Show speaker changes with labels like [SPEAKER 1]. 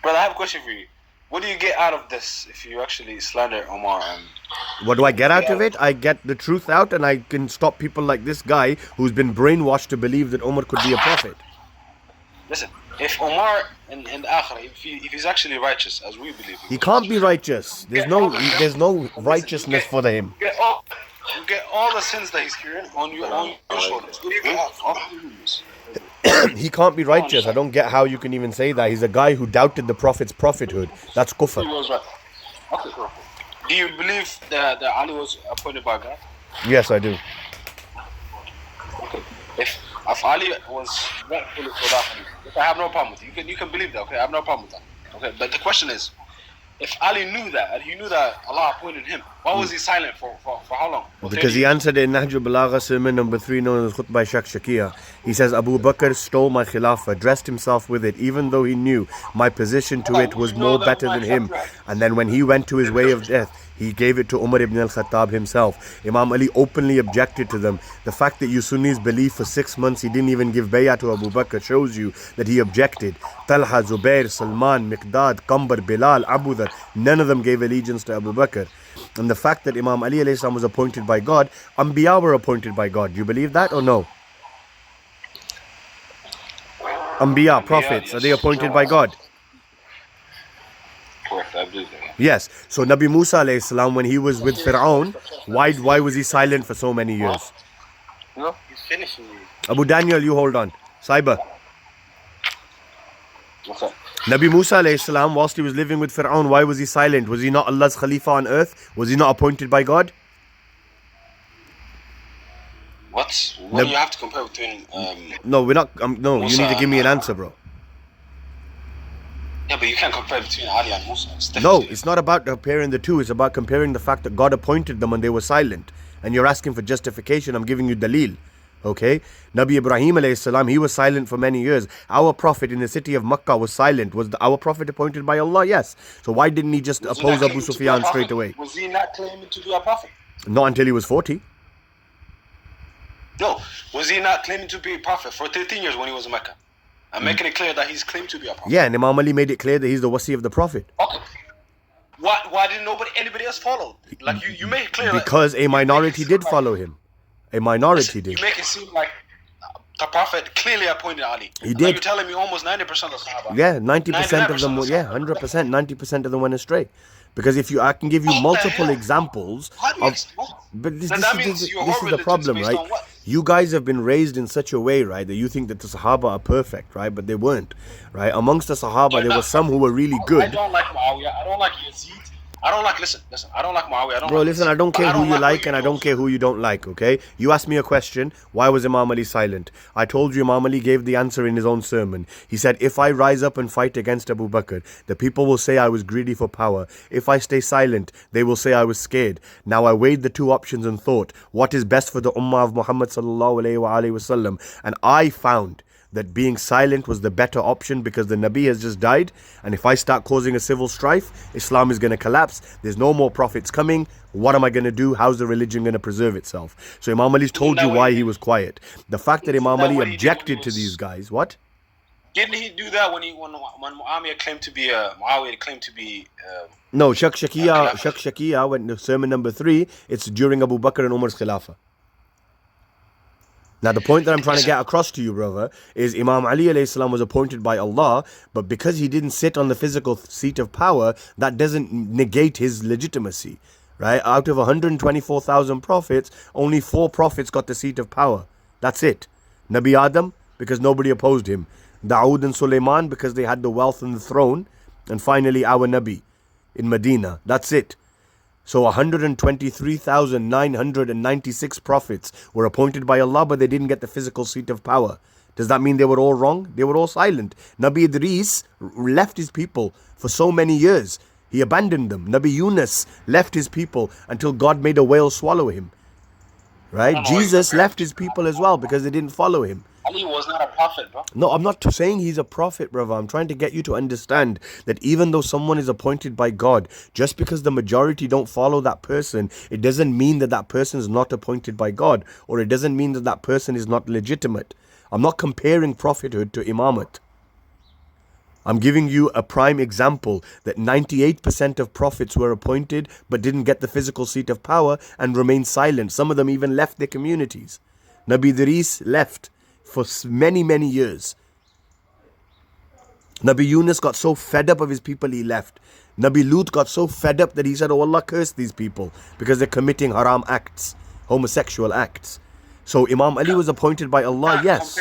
[SPEAKER 1] Brother, I have a question for you. What do you get out of this if you actually slander Omar?
[SPEAKER 2] What do I get out of it? I get the truth out, and I can stop people like this guy who's been brainwashed to believe that Omar could be a prophet.
[SPEAKER 1] Listen, if Omar in the Akhirah, if he's actually righteous, as we believe,
[SPEAKER 2] He can't be righteous. There's no righteousness for him.
[SPEAKER 1] You get all the sins that he's carrying on your shoulders.
[SPEAKER 2] He can't be righteous. I don't get how you can even say that. He's a guy who doubted the Prophet's prophethood. That's kufr.
[SPEAKER 1] Do you believe that Ali was appointed by God?
[SPEAKER 2] Yes, I do.
[SPEAKER 1] Okay. If Ali was rightfully for that, I have no problem with it. You can believe that. Okay, I have no problem with that. Okay, but the question is, if Ali knew that, and he knew that Allah appointed him, why was he silent for how long?
[SPEAKER 2] Because he answered in Nahj Balagha sermon number 3, known as Khutbah Shakshakiyah. He says, Abu Bakr stole my khilafah, dressed himself with it, even though he knew my position to it was more better than him. And then when he went to his way of death, he gave it to Umar ibn al-Khattab himself. Imam Ali openly objected to them. The fact that you Sunnis believe for 6 months he didn't even give bay'ah to Abu Bakr shows you that he objected. Talha, Zubair, Salman, Miqdad, Qambar, Bilal, Abu Dhar, none of them gave allegiance to Abu Bakr. And the fact that Imam Ali alayhi salam was appointed by God, Anbiya were appointed by God. Do you believe that or no? Anbiya, prophets, are they appointed by God?
[SPEAKER 1] Correct, I believe that.
[SPEAKER 2] Yes. So Nabi Musa alayhi salam, when he was with Fir'aun, why was he silent for so many years?
[SPEAKER 1] No, he's finishing.
[SPEAKER 2] Abu Daniel, you hold on. Cyber.
[SPEAKER 1] What's up?
[SPEAKER 2] Nabi Musa alayhi salam, whilst he was living with Fir'aun, why was he silent? Was he not Allah's Khalifa on earth? Was he not appointed by God?
[SPEAKER 1] What? What do you have to compare between?
[SPEAKER 2] No, we're not. No,
[SPEAKER 1] Musa,
[SPEAKER 2] you need to give me an answer, bro.
[SPEAKER 1] Yeah, but you can't compare between Ali and Musa.
[SPEAKER 2] No, it's not about comparing the two. It's about comparing the fact that God appointed them and they were silent. And you're asking for justification. I'm giving you dalil. Okay? Nabi Ibrahim alayhi salam, he was silent for many years. Our prophet in the city of Makkah was silent. Was our prophet appointed by Allah? Yes. So why didn't he just oppose Abu Sufyan straight away?
[SPEAKER 1] Was he not claiming to be a prophet?
[SPEAKER 2] Not until he was 40.
[SPEAKER 1] No. Was he not claiming to be a prophet for 13 years when he was in Mecca? I'm making it clear that he's claimed to be a prophet.
[SPEAKER 2] Yeah, and Imam Ali made it clear that he's the wasi of the prophet.
[SPEAKER 1] Okay. Why didn't anybody else follow? Like you make it clear.
[SPEAKER 2] Because a minority did follow him. A minority did.
[SPEAKER 1] You make it seem like the prophet clearly appointed Ali.
[SPEAKER 2] He did.
[SPEAKER 1] Like you're telling me almost 90% of the Sahaba.
[SPEAKER 2] Yeah, 90% of them. Yeah, 100%, 90% of them went astray. Because I can give you multiple examples of. But this is the problem, right? You guys have been raised in such a way, right, that you think that the Sahaba are perfect, right? But they weren't, right? Amongst the Sahaba, there were some who were really good.
[SPEAKER 1] I don't like Muawiyah. I don't like Yazid. I don't like, listen, I don't like Muawiyah.
[SPEAKER 2] Bro, listen, I don't care who you like and I don't care who you don't like, okay? You asked me a question, why was Imam Ali silent? I told you Imam Ali gave the answer in his own sermon. He said, if I rise up and fight against Abu Bakr, the people will say I was greedy for power. If I stay silent, they will say I was scared. Now I weighed the two options and thought, what is best for the ummah of Muhammad sallallahu alayhi wasallam? And I found that being silent was the better option because the Nabi has just died, and if I start causing a civil strife, Islam is going to collapse. There's no more prophets coming. What am I going to do? How's the religion going to preserve itself? So Imam Ali's told you why he was quiet. The fact that Imam Ali objected to these guys, what?
[SPEAKER 1] Didn't he do that when Muawiyah claimed to be
[SPEAKER 2] No, Shakshakiyah, when sermon number 3, it's during Abu Bakr and Umar's Khilafah. Now the point that I'm trying to get across to you, brother, is Imam Ali alayhi salam was appointed by Allah, but because he didn't sit on the physical seat of power, that doesn't negate his legitimacy, right? Out of 124,000 prophets, only 4 prophets got the seat of power. That's it. Nabi Adam, because nobody opposed him. Dawood and Sulaiman, because they had the wealth and the throne. And finally, our Nabi in Medina. That's it. So 123,996 prophets were appointed by Allah, but they didn't get the physical seat of power. Does that mean they were all wrong? They were all silent. Nabi Idris left his people for so many years. He abandoned them. Nabi Yunus left his people until God made a whale swallow him. Right? Jesus left his people as well because they didn't follow him.
[SPEAKER 1] Ali was not a prophet, bro.
[SPEAKER 2] No, I'm not saying he's a prophet, brother. I'm trying to get you to understand that even though someone is appointed by God, just because the majority don't follow that person, it doesn't mean that that person is not appointed by God, or it doesn't mean that that person is not legitimate. I'm not comparing prophethood to imamate. I'm giving you a prime example that 98% of prophets were appointed but didn't get the physical seat of power and remained silent. Some of them even left their communities. Nabi Idris left for many, many years. Nabi Yunus got so fed up of his people, he left. Nabi Lut got so fed up that he said, oh Allah, curse these people because they're committing haram acts, homosexual acts. So Imam Ali was appointed by Allah, yes.